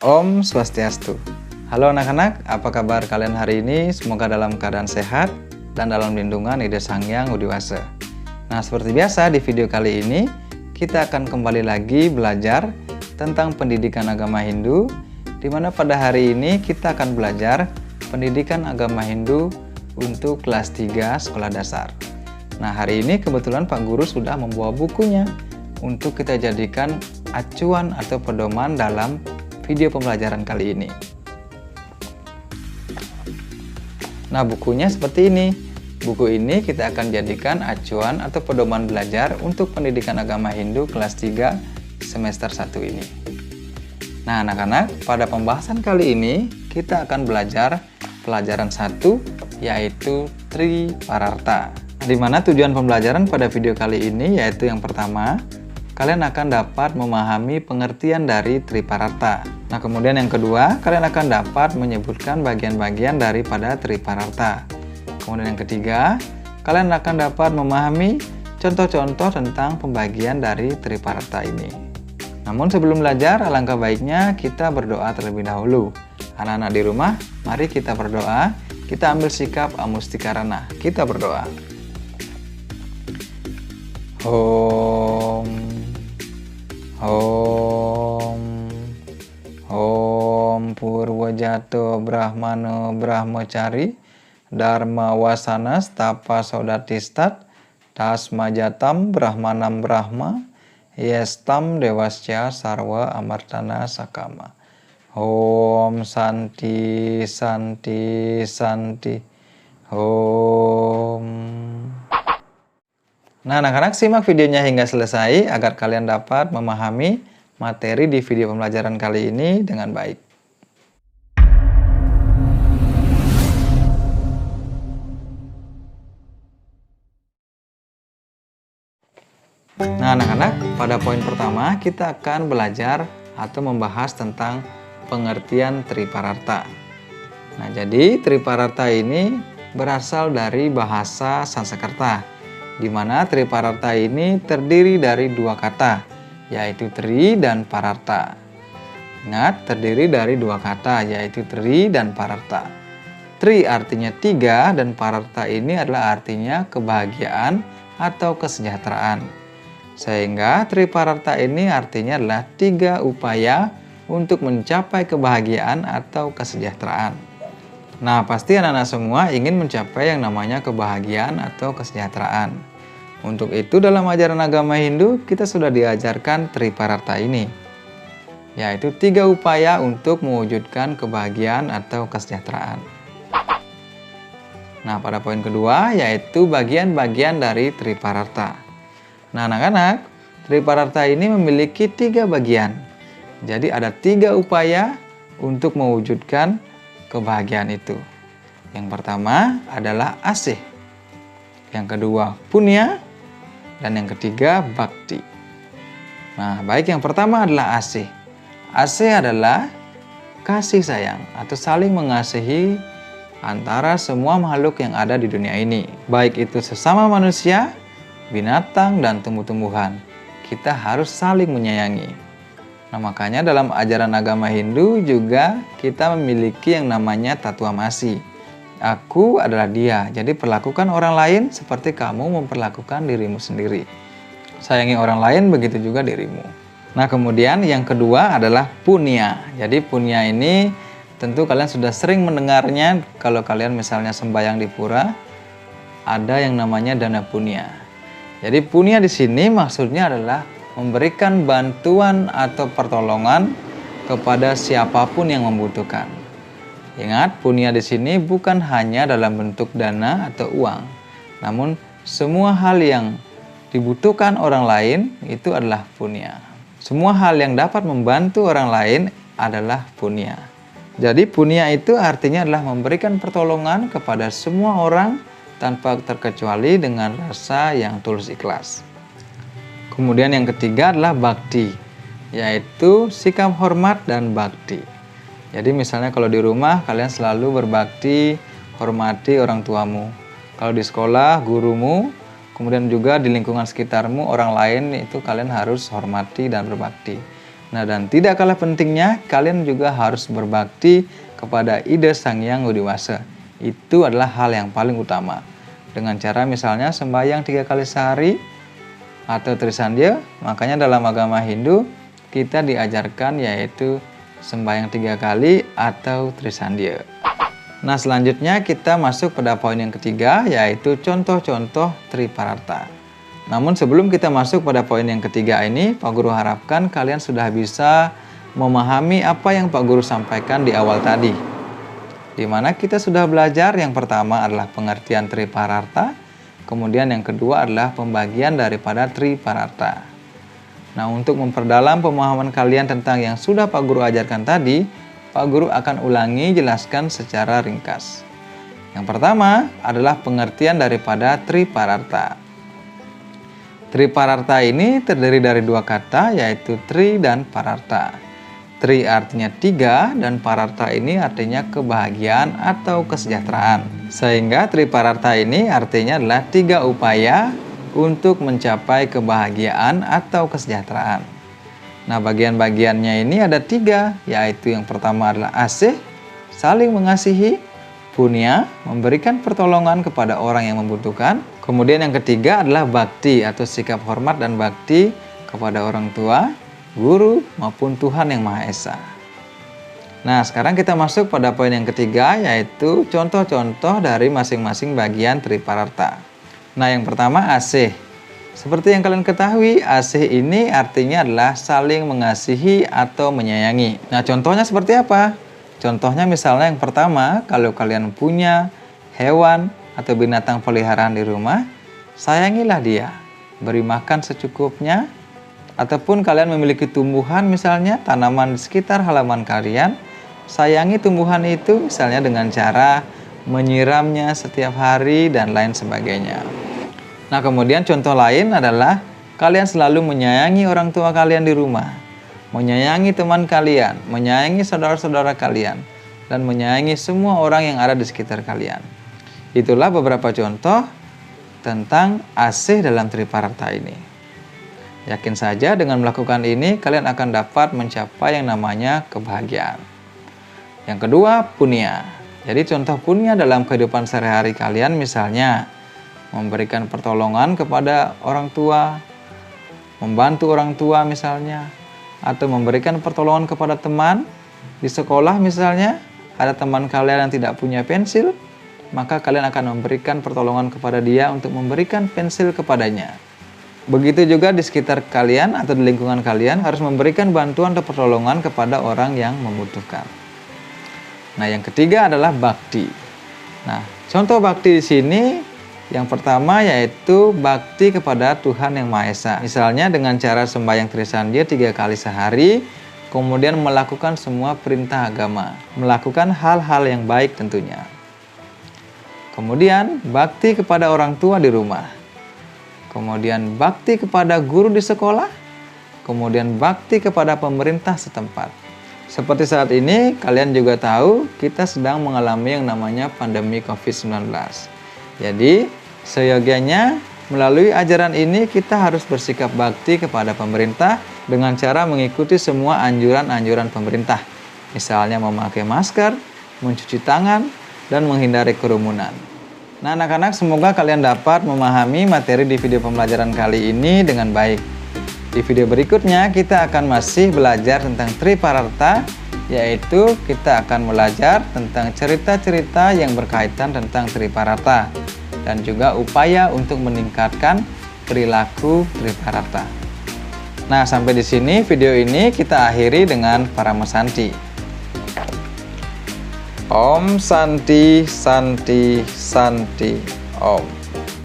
Om Swastiastu. Halo anak-anak, apa kabar kalian hari ini? Semoga dalam keadaan sehat dan dalam lindungan Ida Sang Hyang Widi-Wasa. Nah, seperti biasa di video kali ini kita akan kembali lagi belajar tentang pendidikan agama Hindu, di mana pada hari ini kita akan belajar pendidikan agama Hindu untuk kelas 3 sekolah dasar. Nah, hari ini kebetulan Pak Guru sudah membawa bukunya untuk kita jadikan acuan atau pedoman dalam video pembelajaran kali ini. Nah, bukunya seperti ini. Buku ini kita akan jadikan acuan atau pedoman belajar untuk pendidikan agama Hindu kelas 3 semester 1 ini. Nah, anak-anak, pada pembahasan kali ini kita akan belajar pelajaran 1, yaitu Tripararta. Di mana tujuan pembelajaran pada video kali ini yaitu yang pertama, kalian akan dapat memahami pengertian dari Tripararta. Nah, kemudian yang kedua, kalian akan dapat menyebutkan bagian-bagian daripada Tripararta. Kemudian yang ketiga, kalian akan dapat memahami contoh-contoh tentang pembagian dari Tripararta ini. Namun sebelum belajar, alangkah baiknya kita berdoa terlebih dahulu. Anak-anak di rumah, mari kita berdoa. Kita ambil sikap amustikarana. Kita berdoa. Om Purwajato Brahmano Brahmacari Dharma Wasana Stapa Sodatistat Tasmajatam Brahmanam Brahma Yestam Dewasya Sarwa Amartana Sakama. Om Santi Santi Santi. Om. Nah, anak-anak, simak videonya hingga selesai agar kalian dapat memahami materi di video pembelajaran kali ini dengan baik. Nah, anak-anak, pada poin pertama kita akan belajar atau membahas tentang pengertian Tripararta. Nah, jadi Tripararta ini berasal dari bahasa Sanskerta, di mana Tripararta ini terdiri dari dua kata, yaitu Tri dan Pararta. Ingat, terdiri dari dua kata, yaitu Tri dan Pararta. Tri artinya tiga dan Pararta ini adalah artinya kebahagiaan atau kesejahteraan. Sehingga Tripararta ini artinya adalah tiga upaya untuk mencapai kebahagiaan atau kesejahteraan. Nah, pasti anak-anak semua ingin mencapai yang namanya kebahagiaan atau kesejahteraan. Untuk itu dalam ajaran agama Hindu kita sudah diajarkan Tripararta ini, yaitu tiga upaya untuk mewujudkan kebahagiaan atau kesejahteraan. Nah, pada poin kedua yaitu bagian-bagian dari Tripararta. Nah, anak-anak, Tripararta ini memiliki tiga bagian. Jadi ada tiga upaya untuk mewujudkan kebahagiaan itu. Yang pertama adalah asih, yang kedua punya, dan yang ketiga bakti. Nah, baik, yang pertama adalah asih. Asih adalah kasih sayang atau saling mengasihi antara semua makhluk yang ada di dunia ini, baik itu sesama manusia, binatang, dan tumbuh-tumbuhan. Kita harus saling menyayangi. Nah, makanya dalam ajaran agama Hindu juga kita memiliki yang namanya tatuamasi. Aku adalah dia, jadi perlakukan orang lain seperti kamu memperlakukan dirimu sendiri. Sayangi orang lain, begitu juga dirimu. Nah, kemudian yang kedua adalah punya. Jadi punya ini tentu kalian sudah sering mendengarnya kalau kalian misalnya sembahyang di pura, ada yang namanya dana punya. Jadi punya di sini maksudnya adalah memberikan bantuan atau pertolongan kepada siapapun yang membutuhkan. Ingat, punya di sini bukan hanya dalam bentuk dana atau uang, namun semua hal yang dibutuhkan orang lain itu adalah punya. Semua hal yang dapat membantu orang lain adalah punya. Jadi punya itu artinya adalah memberikan pertolongan kepada semua orang tanpa terkecuali dengan rasa yang tulus ikhlas. Kemudian yang ketiga adalah bakti, yaitu sikap hormat dan bakti. Jadi misalnya kalau di rumah kalian selalu berbakti, hormati orang tuamu. Kalau di sekolah, gurumu, kemudian juga di lingkungan sekitarmu, orang lain itu kalian harus hormati dan berbakti. Nah, dan tidak kalah pentingnya, kalian juga harus berbakti kepada ide Sang Hyang Widi Wasa. Itu adalah hal yang paling utama. Dengan cara misalnya sembahyang 3 kali sehari atau trisandya, makanya dalam agama Hindu kita diajarkan yaitu sembahyang 3 kali atau trisandya. Nah, selanjutnya kita masuk pada poin yang ketiga, yaitu contoh-contoh Tripararta. Namun sebelum kita masuk pada poin yang ketiga ini, Pak Guru harapkan kalian sudah bisa memahami apa yang Pak Guru sampaikan di awal tadi. Di mana kita sudah belajar yang pertama adalah pengertian Tripararta, kemudian yang kedua adalah pembagian daripada Tripararta. Nah, untuk memperdalam pemahaman kalian tentang yang sudah Pak Guru ajarkan tadi, Pak Guru akan ulangi jelaskan secara ringkas. Yang pertama adalah pengertian daripada Tripararta. Tripararta ini terdiri dari 2 kata, yaitu Tri dan Pararta. Tri artinya 3 dan Pararta ini artinya kebahagiaan atau kesejahteraan. Sehingga Tripararta ini artinya adalah 3 upaya untuk mencapai kebahagiaan atau kesejahteraan. Nah, bagian-bagiannya ini ada 3, yaitu yang pertama adalah asih, saling mengasihi, punya, memberikan pertolongan kepada orang yang membutuhkan. Kemudian yang ketiga adalah bakti atau sikap hormat dan bakti kepada orang tua, guru, maupun Tuhan Yang Maha Esa. Nah, sekarang kita masuk pada poin yang ketiga, yaitu contoh-contoh dari masing-masing bagian Tripararta. Nah, yang pertama asih. Seperti yang kalian ketahui, asih ini artinya adalah saling mengasihi atau menyayangi. Nah, contohnya seperti apa? Contohnya misalnya yang pertama, kalau kalian punya hewan atau binatang peliharaan di rumah, sayangilah dia. Beri makan secukupnya. Ataupun kalian memiliki tumbuhan misalnya, tanaman di sekitar halaman kalian, sayangi tumbuhan itu misalnya dengan cara menyiramnya setiap hari dan lain sebagainya. Nah, kemudian contoh lain adalah kalian selalu menyayangi orang tua kalian di rumah, menyayangi teman kalian, menyayangi saudara-saudara kalian, dan menyayangi semua orang yang ada di sekitar kalian. Itulah beberapa contoh tentang asih dalam Tripararta ini. Yakin saja dengan melakukan ini, kalian akan dapat mencapai yang namanya kebahagiaan. Yang kedua, punya. Jadi contoh punya dalam kehidupan sehari-hari kalian misalnya memberikan pertolongan kepada orang tua, membantu orang tua misalnya, atau memberikan pertolongan kepada teman di sekolah misalnya. Ada teman kalian yang tidak punya pensil, maka kalian akan memberikan pertolongan kepada dia untuk memberikan pensil kepadanya. Begitu juga di sekitar kalian atau di lingkungan kalian harus memberikan bantuan atau pertolongan kepada orang yang membutuhkan. Nah, yang ketiga adalah bakti. Nah, contoh bakti di sini yang pertama yaitu bakti kepada Tuhan Yang Maha Esa. Misalnya dengan cara sembahyang trisandya 3 kali sehari, kemudian melakukan semua perintah agama, melakukan hal-hal yang baik tentunya. Kemudian bakti kepada orang tua di rumah. Kemudian bakti kepada guru di sekolah. Kemudian bakti kepada pemerintah setempat. Seperti saat ini kalian juga tahu kita sedang mengalami yang namanya pandemi COVID-19. Jadi seyogianya melalui ajaran ini kita harus bersikap bakti kepada pemerintah dengan cara mengikuti semua anjuran-anjuran pemerintah. Misalnya memakai masker, mencuci tangan, dan menghindari kerumunan. Nah, anak-anak, semoga kalian dapat memahami materi di video pembelajaran kali ini dengan baik. Di video berikutnya kita akan masih belajar tentang Tripararta, yaitu kita akan belajar tentang cerita-cerita yang berkaitan tentang Tripararta dan juga upaya untuk meningkatkan perilaku Tripararta. Nah, sampai di sini video ini kita akhiri dengan Paramasanti. Om Santi Santi Santi Om.